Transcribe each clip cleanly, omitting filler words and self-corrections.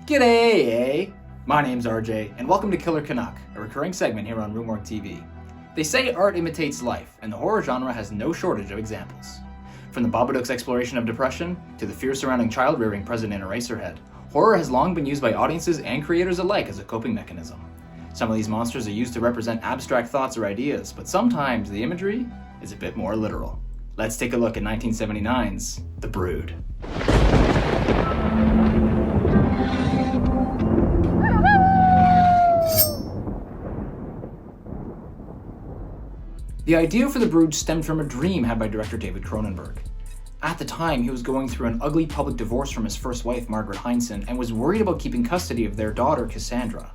G'day, eh? My name's RJ, and welcome to Killer Canuck, a recurring segment here on RUE MORGUE TV. They say art imitates life, and the horror genre has no shortage of examples. From the Babadook's exploration of depression, to the fear surrounding child-rearing present in Eraserhead, horror has long been used by audiences and creators alike as a coping mechanism. Some of these monsters are used to represent abstract thoughts or ideas, but sometimes the imagery is a bit more literal. Let's take a look at 1979's The Brood. The idea for The Brood stemmed from a dream had by director David Cronenberg. At the time, he was going through an ugly public divorce from his first wife, Margaret Heinsohn, and was worried about keeping custody of their daughter, Cassandra.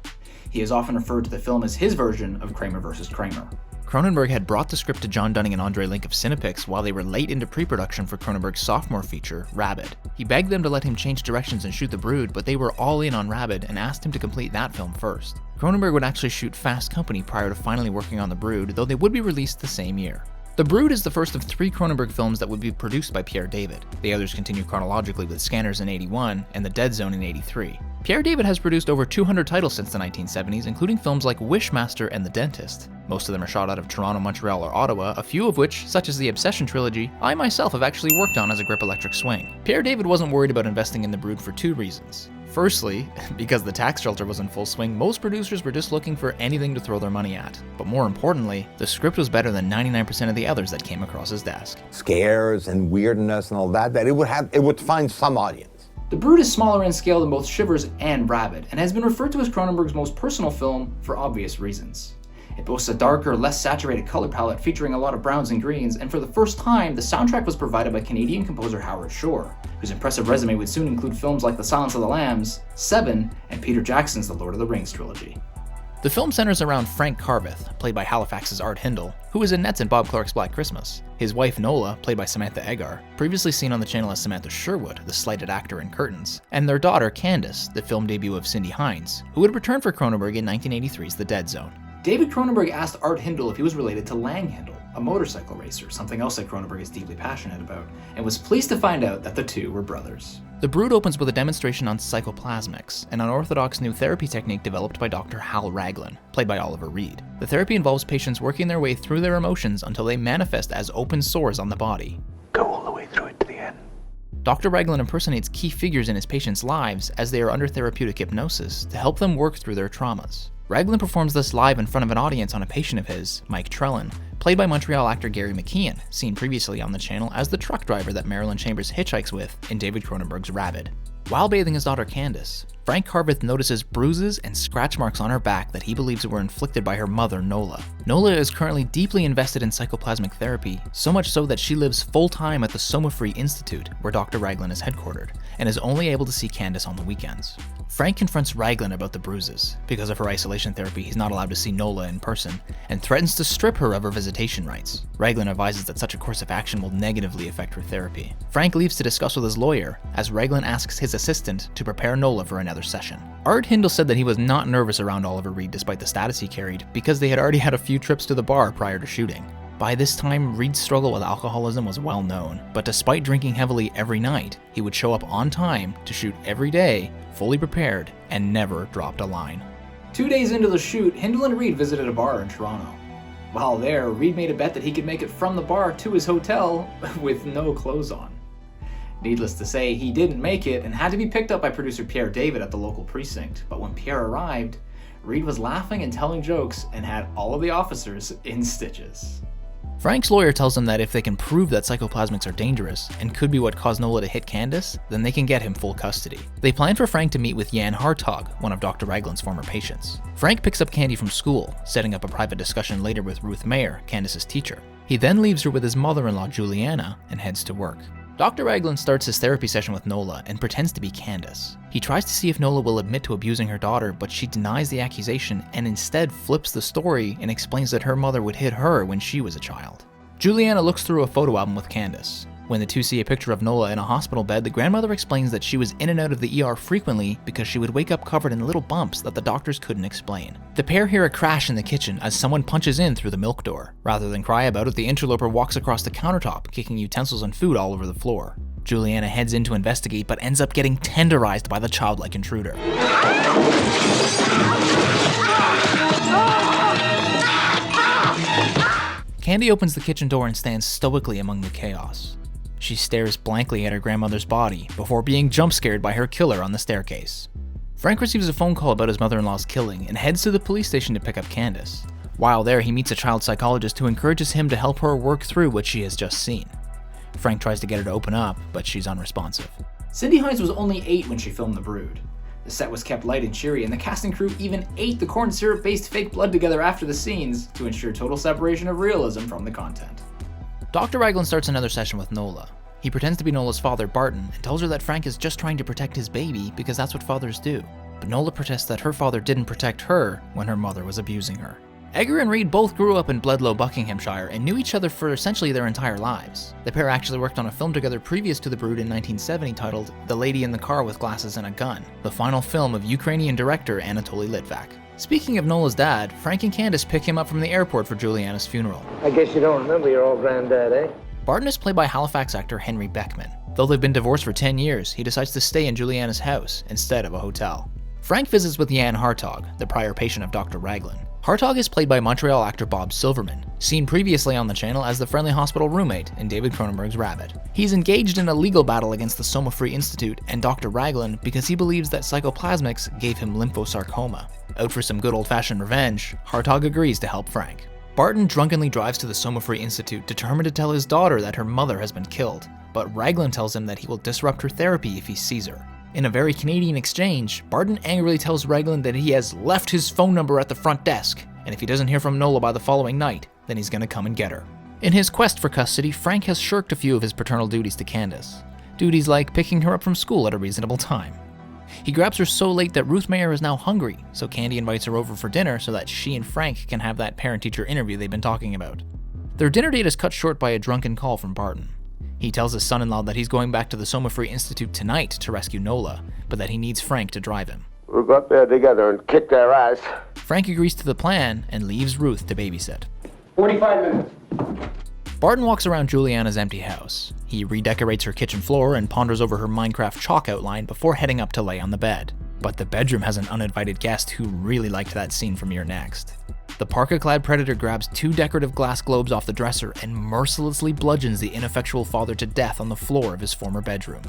He has often referred to the film as his version of Kramer vs. Kramer. Cronenberg had brought the script to John Dunning and Andre Link of Cinepix while they were late into pre-production for Cronenberg's sophomore feature, RABID. He begged them to let him change directions and shoot The Brood, but they were all in on RABID and asked him to complete that film first. Cronenberg would actually shoot Fast Company prior to finally working on The Brood, though they would be released the same year. The Brood is the first of 3 Cronenberg films that would be produced by Pierre David. The others continue chronologically with Scanners in '81 and The Dead Zone in '83. Pierre David has produced over 200 titles since the 1970s, including films like Wishmaster and The Dentist. Most of them are shot out of Toronto, Montreal, or Ottawa, a few of which, such as the Obsession trilogy, I myself have actually worked on as a grip electric swing. Pierre David wasn't worried about investing in The Brood for 2 reasons. Firstly, because the tax shelter was in full swing, most producers were just looking for anything to throw their money at. But more importantly, the script was better than 99% of the others that came across his desk. Scares and weirdness and all that it would find some audience. The Brood is smaller in scale than both Shivers and RABID, and has been referred to as Cronenberg's most personal film for obvious reasons. It boasts a darker, less saturated color palette featuring a lot of browns and greens, and for the first time, the soundtrack was provided by Canadian composer Howard Shore, whose impressive resume would soon include films like The Silence of the Lambs, Seven, and Peter Jackson's The Lord of the Rings trilogy. The film centers around Frank Carveth, played by Halifax's Art Hindle, who was in Nets and Bob Clark's Black Christmas. His wife Nola, played by Samantha Eggar, previously seen on the channel as Samantha Sherwood, the slighted actor in Curtains, and their daughter Candace, the film debut of Cindy Hines, who would return for Cronenberg in 1983's The Dead Zone. David Cronenberg asked Art Hindle if he was related to Lang Hindle, a motorcycle racer, something else that Cronenberg is deeply passionate about, and was pleased to find out that the two were brothers. The Brood opens with a demonstration on psychoplasmics, an unorthodox new therapy technique developed by Dr. Hal Raglan, played by Oliver Reed. The therapy involves patients working their way through their emotions until they manifest as open sores on the body. Go all the way through it to the end. Dr. Raglan impersonates key figures in his patients' lives as they are under therapeutic hypnosis to help them work through their traumas. Raglan performs this live in front of an audience on a patient of his, Mike Trellin, played by Montreal actor Gary McKeon, seen previously on the channel as the truck driver that Marilyn Chambers hitchhikes with in David Cronenberg's RABID. While bathing his daughter Candace, Frank Carveth notices bruises and scratch marks on her back that he believes were inflicted by her mother, Nola. Nola is currently deeply invested in psychoplasmic therapy, so much so that she lives full-time at the Soma Free Institute, where Dr. Raglan is headquartered, and is only able to see Candace on the weekends. Frank confronts Raglan about the bruises. Because of her isolation therapy, he's not allowed to see Nola in person, and threatens to strip her of her visitation rights. Raglan advises that such a course of action will negatively affect her therapy. Frank leaves to discuss with his lawyer, as Raglan asks his assistant to prepare Nola for another session. Art Hindle said that he was not nervous around Oliver Reed despite the status he carried, because they had already had a few trips to the bar prior to shooting. By this time, Reed's struggle with alcoholism was well known, but despite drinking heavily every night, he would show up on time to shoot every day, fully prepared, and never dropped a line. 2 days into the shoot, Hindle and Reed visited a bar in Toronto. While there, Reed made a bet that he could make it from the bar to his hotel with no clothes on. Needless to say, he didn't make it and had to be picked up by producer Pierre David at the local precinct, but when Pierre arrived, Reed was laughing and telling jokes and had all of the officers in stitches. Frank's lawyer tells him that if they can prove that psychoplasmics are dangerous and could be what caused Nola to hit Candace, then they can get him full custody. They plan for Frank to meet with Jan Hartog, one of Dr. Raglan's former patients. Frank picks up Candy from school, setting up a private discussion later with Ruth Mayer, Candace's teacher. He then leaves her with his mother-in-law Juliana and heads to work. Dr. Raglan starts his therapy session with Nola and pretends to be Candace. He tries to see if Nola will admit to abusing her daughter, but she denies the accusation and instead flips the story and explains that her mother would hit her when she was a child. Juliana looks through a photo album with Candace. When the two see a picture of Nola in a hospital bed, the grandmother explains that she was in and out of the ER frequently because she would wake up covered in little bumps that the doctors couldn't explain. The pair hear a crash in the kitchen as someone punches in through the milk door. Rather than cry about it, the interloper walks across the countertop, kicking utensils and food all over the floor. Juliana heads in to investigate but ends up getting tenderized by the childlike intruder. Candy opens the kitchen door and stands stoically among the chaos. She stares blankly at her grandmother's body before being jump-scared by her killer on the staircase. Frank receives a phone call about his mother-in-law's killing and heads to the police station to pick up Candace. While there, he meets a child psychologist who encourages him to help her work through what she has just seen. Frank tries to get her to open up, but she's unresponsive. Cindy Hines was only 8 when she filmed The Brood. The set was kept light and cheery, and the casting crew even ate the corn syrup-based fake blood together after the scenes to ensure total separation of realism from the content. Dr. Raglan starts another session with Nola. He pretends to be Nola's father, Barton, and tells her that Frank is just trying to protect his baby because that's what fathers do. But Nola protests that her father didn't protect her when her mother was abusing her. Edgar and Reed both grew up in Bledlow, Buckinghamshire, and knew each other for essentially their entire lives. The pair actually worked on a film together previous to The Brood in 1970 titled The Lady in the Car with Glasses and a Gun, the final film of Ukrainian director Anatoly Litvak. Speaking of Nola's dad, Frank and Candace pick him up from the airport for Juliana's funeral. I guess you don't remember your old granddad, eh? Barton is played by Halifax actor Henry Beckman. Though they've been divorced for 10 years, he decides to stay in Juliana's house instead of a hotel. Frank visits with Jan Hartog, the prior patient of Dr. Raglan. Hartog is played by Montreal actor Bob Silverman, seen previously on the channel as the friendly hospital roommate in David Cronenberg's RABID. He's engaged in a legal battle against the Soma Free Institute and Dr. Raglan because he believes that psychoplasmics gave him lymphosarcoma. Out for some good old-fashioned revenge, Hartog agrees to help Frank. Barton drunkenly drives to the Soma Free Institute determined to tell his daughter that her mother has been killed, but Raglan tells him that he will disrupt her therapy if he sees her. In a very Canadian exchange, Barton angrily tells Raglan that he has left his phone number at the front desk, and if he doesn't hear from Nola by the following night, then he's gonna come and get her. In his quest for custody, Frank has shirked a few of his paternal duties to Candace. Duties like picking her up from school at a reasonable time. He grabs her so late that Ruth Mayer is now hungry, so Candy invites her over for dinner so that she and Frank can have that parent-teacher interview they've been talking about. Their dinner date is cut short by a drunken call from Barton. He tells his son-in-law that he's going back to the Soma Free Institute tonight to rescue Nola, but that he needs Frank to drive him. We'll go up there together and kick their ass. Frank agrees to the plan and leaves Ruth to babysit. 45 minutes. Barton walks around Juliana's empty house. He redecorates her kitchen floor and ponders over her Minecraft chalk outline before heading up to lay on the bed. But the bedroom has an uninvited guest who really liked that scene from Your Next. The parka-clad predator grabs 2 decorative glass globes off the dresser and mercilessly bludgeons the ineffectual father to death on the floor of his former bedroom.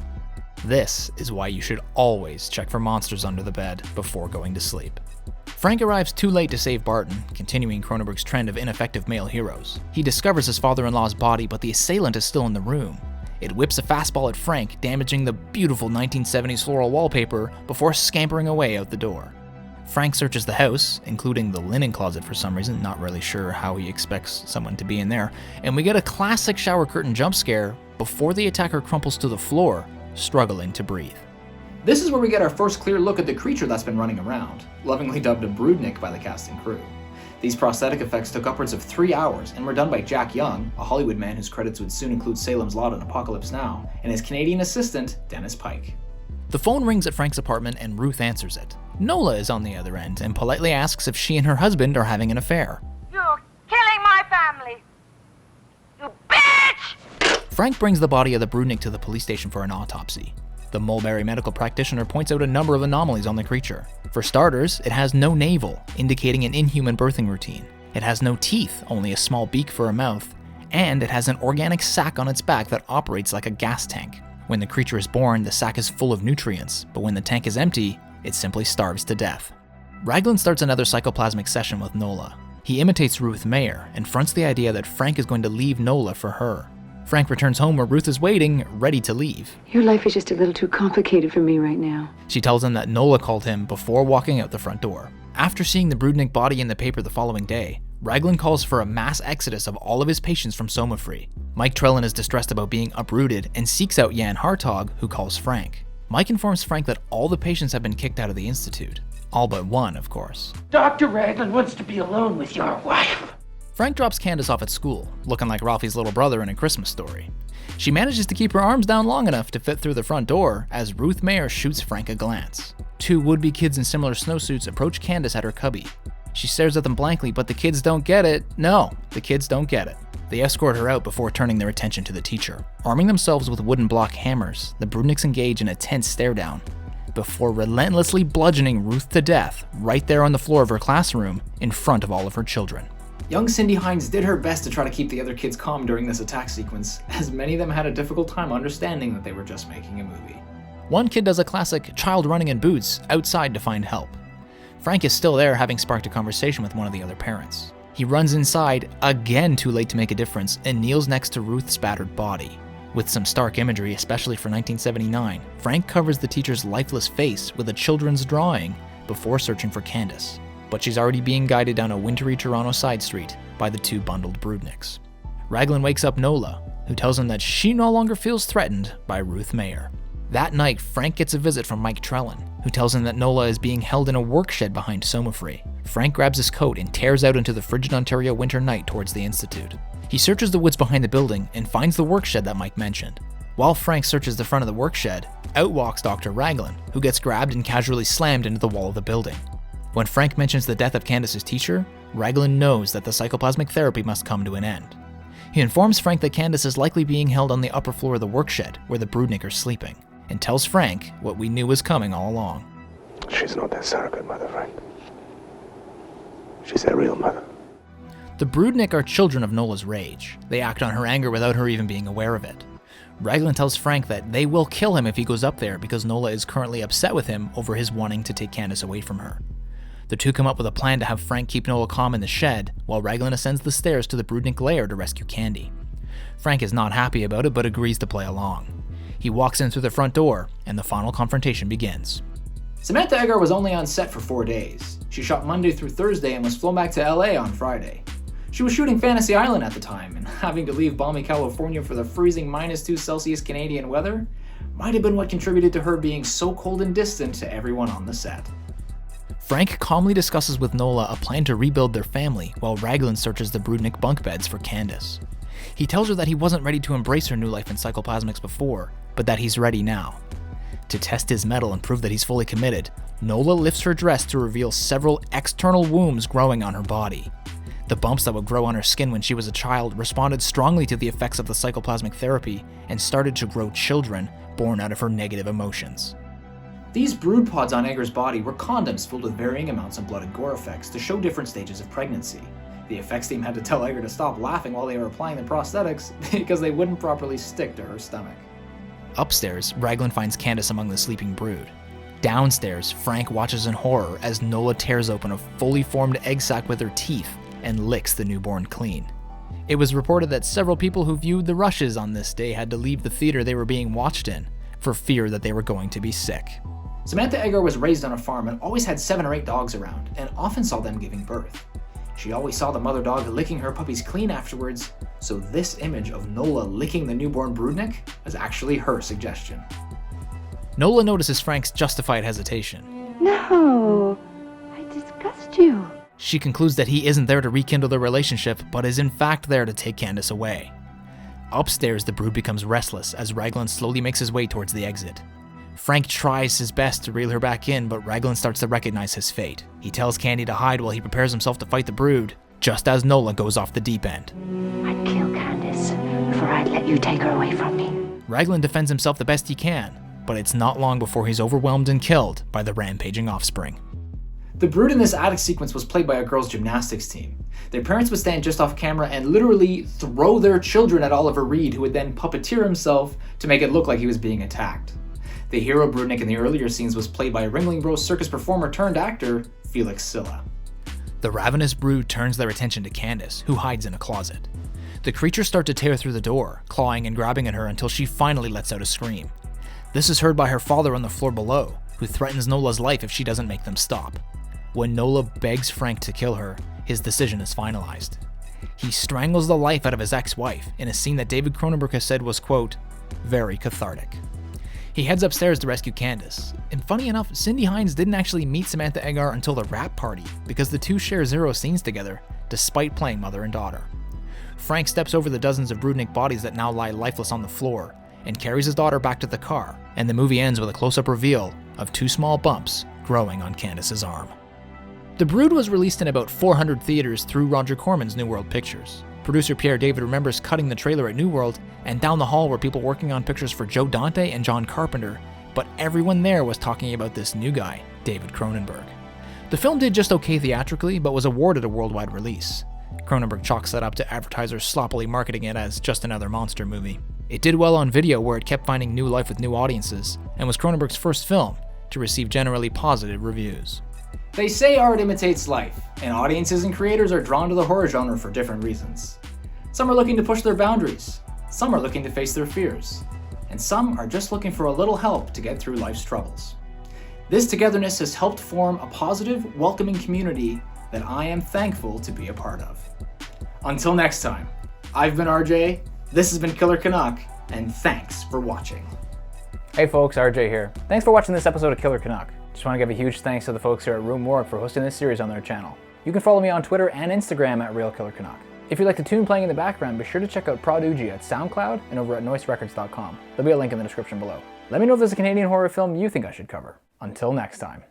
This is why you should always check for monsters under the bed before going to sleep. Frank arrives too late to save Barton, continuing Cronenberg's trend of ineffective male heroes. He discovers his father-in-law's body, but the assailant is still in the room. It whips a fastball at Frank, damaging the beautiful 1970s floral wallpaper before scampering away out the door. Frank searches the house, including the linen closet for some reason, not really sure how he expects someone to be in there, and we get a classic shower curtain jump scare before the attacker crumples to the floor, struggling to breathe. This is where we get our first clear look at the creature that's been running around, lovingly dubbed a broodnik by the cast and crew. These prosthetic effects took upwards of 3 hours and were done by Jack Young, a Hollywood man whose credits would soon include Salem's Lot and Apocalypse Now, and his Canadian assistant, Dennis Pike. The phone rings at Frank's apartment and Ruth answers it. Nola is on the other end and politely asks if she and her husband are having an affair. You're killing my family! You bitch! Frank brings the body of the broodnik to the police station for an autopsy. The Mulberry medical practitioner points out a number of anomalies on the creature. For starters, it has no navel, indicating an inhuman birthing routine. It has no teeth, only a small beak for a mouth, and it has an organic sac on its back that operates like a gas tank. When the creature is born, the sac is full of nutrients, but when the tank is empty, it simply starves to death. Raglan starts another psychoplasmic session with Nola. He imitates Ruth Mayer and fronts the idea that Frank is going to leave Nola for her. Frank returns home where Ruth is waiting, ready to leave. Your life is just a little too complicated for me right now. She tells him that Nola called him before walking out the front door. After seeing the broodnik body in the paper the following day, Raglan calls for a mass exodus of all of his patients from Soma Free. Mike Trellin is distressed about being uprooted and seeks out Jan Hartog, who calls Frank. Mike informs Frank that all the patients have been kicked out of the institute. All but one, of course. Dr. Raglan wants to be alone with your wife. Frank drops Candace off at school, looking like Ralphie's little brother in A Christmas Story. She manages to keep her arms down long enough to fit through the front door as Ruth Mayer shoots Frank a glance. 2 would-be kids in similar snowsuits approach Candace at her cubby. She stares at them blankly, but the kids don't get it. No, the kids don't get it. They escort her out before turning their attention to the teacher. Arming themselves with wooden block hammers, the Broodniks engage in a tense stare-down, before relentlessly bludgeoning Ruth to death right there on the floor of her classroom in front of all of her children. Young Cindy Hines did her best to try to keep the other kids calm during this attack sequence, as many of them had a difficult time understanding that they were just making a movie. One kid does a classic child running in boots outside to find help. Frank is still there, having sparked a conversation with one of the other parents. He runs inside, again too late to make a difference, and kneels next to Ruth's battered body. With some stark imagery, especially for 1979, Frank covers the teacher's lifeless face with a children's drawing before searching for Candace. But she's already being guided down a wintry Toronto side street by the two bundled Broodniks. Raglan wakes up Nola, who tells him that she no longer feels threatened by Ruth Mayer. That night, Frank gets a visit from Mike Trellin, who tells him that Nola is being held in a work shed behind Somafree. Frank grabs his coat and tears out into the frigid Ontario winter night towards the Institute. He searches the woods behind the building and finds the work shed that Mike mentioned. While Frank searches the front of the work shed, out walks Dr. Raglan, who gets grabbed and casually slammed into the wall of the building. When Frank mentions the death of Candace's teacher, Raglan knows that the psychoplasmic therapy must come to an end. He informs Frank that Candace is likely being held on the upper floor of the work shed where the Broodnik are sleeping, and tells Frank what we knew was coming all along. She's not that surrogate mother, Frank. She's their real mother. The Broodnik are children of Nola's rage. They act on her anger without her even being aware of it. Raglan tells Frank that they will kill him if he goes up there because Nola is currently upset with him over his wanting to take Candace away from her. The two come up with a plan to have Frank keep Nola calm in the shed, while Raglan ascends the stairs to the Broodnik lair to rescue Candy. Frank is not happy about it, but agrees to play along. He walks in through the front door, and the final confrontation begins. Samantha Eggar was only on set for 4 days. She shot Monday through Thursday and was flown back to LA on Friday. She was shooting Fantasy Island at the time, and having to leave balmy California for the freezing -2 Celsius Canadian weather might have been what contributed to her being so cold and distant to everyone on the set. Frank calmly discusses with Nola a plan to rebuild their family, while Raglan searches the Broodnik bunk beds for Candace. He tells her that he wasn't ready to embrace her new life in psychoplasmics before, but that he's ready now. To test his mettle and prove that he's fully committed, Nola lifts her dress to reveal several external wombs growing on her body. The bumps that would grow on her skin when she was a child responded strongly to the effects of the psychoplasmic therapy and started to grow children born out of her negative emotions. These brood pods on Eggar's body were condoms filled with varying amounts of blood and gore effects to show different stages of pregnancy. The effects team had to tell Eggar to stop laughing while they were applying the prosthetics because they wouldn't properly stick to her stomach. Upstairs, Raglan finds Candace among the sleeping brood. Downstairs, Frank watches in horror as Nola tears open a fully formed egg sac with her teeth and licks the newborn clean. It was reported that several people who viewed the rushes on this day had to leave the theater they were being watched in for fear that they were going to be sick. Samantha Eggar was raised on a farm and always had 7 or 8 dogs around, and often saw them giving birth. She always saw the mother dog licking her puppies clean afterwards, so this image of Nola licking the newborn Broodnik was actually her suggestion. Nola notices Frank's justified hesitation. No, I disgust you. She concludes that he isn't there to rekindle their relationship, but is in fact there to take Candace away. Upstairs, the brood becomes restless as Raglan slowly makes his way towards the exit. Frank tries his best to reel her back in, but Raglan starts to recognize his fate. He tells Candy to hide while he prepares himself to fight the brood, just as Nola goes off the deep end. I'd kill Candace before I'd let you take her away from me. Raglan defends himself the best he can, but it's not long before he's overwhelmed and killed by the rampaging offspring. The brood in this attic sequence was played by a girls' gymnastics team. Their parents would stand just off camera and literally throw their children at Oliver Reed, who would then puppeteer himself to make it look like he was being attacked. The hero Broodnik in the earlier scenes was played by Ringling Bros circus performer turned actor, Felix Silla. The ravenous brood turns their attention to Candace, who hides in a closet. The creatures start to tear through the door, clawing and grabbing at her until she finally lets out a scream. This is heard by her father on the floor below, who threatens Nola's life if she doesn't make them stop. When Nola begs Frank to kill her, his decision is finalized. He strangles the life out of his ex-wife in a scene that David Cronenberg has said was, quote, very cathartic. He heads upstairs to rescue Candace, and funny enough, Cindy Hines didn't actually meet Samantha Eggar until the rap party because the two share 0 scenes together, despite playing mother and daughter. Frank steps over the dozens of Broodnik bodies that now lie lifeless on the floor and carries his daughter back to the car, and the movie ends with a close-up reveal of 2 small bumps growing on Candace's arm. The Brood was released in about 400 theaters through Roger Corman's New World Pictures. Producer Pierre David remembers cutting the trailer at New World, and down the hall were people working on pictures for Joe Dante and John Carpenter, but everyone there was talking about this new guy, David Cronenberg. The film did just okay theatrically, but was awarded a worldwide release. Cronenberg chalks that up to advertisers sloppily marketing it as just another monster movie. It did well on video, where it kept finding new life with new audiences, and was Cronenberg's first film to receive generally positive reviews. They say art imitates life, and audiences and creators are drawn to the horror genre for different reasons. Some are looking to push their boundaries, some are looking to face their fears, and some are just looking for a little help to get through life's troubles. This togetherness has helped form a positive, welcoming community that I am thankful to be a part of. Until next time, I've been RJ, this has been Killer Canuck, and thanks for watching. Hey folks, RJ here. Thanks for watching this episode of Killer Canuck. Just want to give a huge thanks to the folks here at RUE MORGUE for hosting this series on their channel. You can follow me on Twitter and Instagram at RealKillerCanuck. If you like the tune playing in the background, be sure to check out ProdUG at SoundCloud and over at noiserecords.com. There'll be a link in the description below. Let me know if there's a Canadian horror film you think I should cover. Until next time.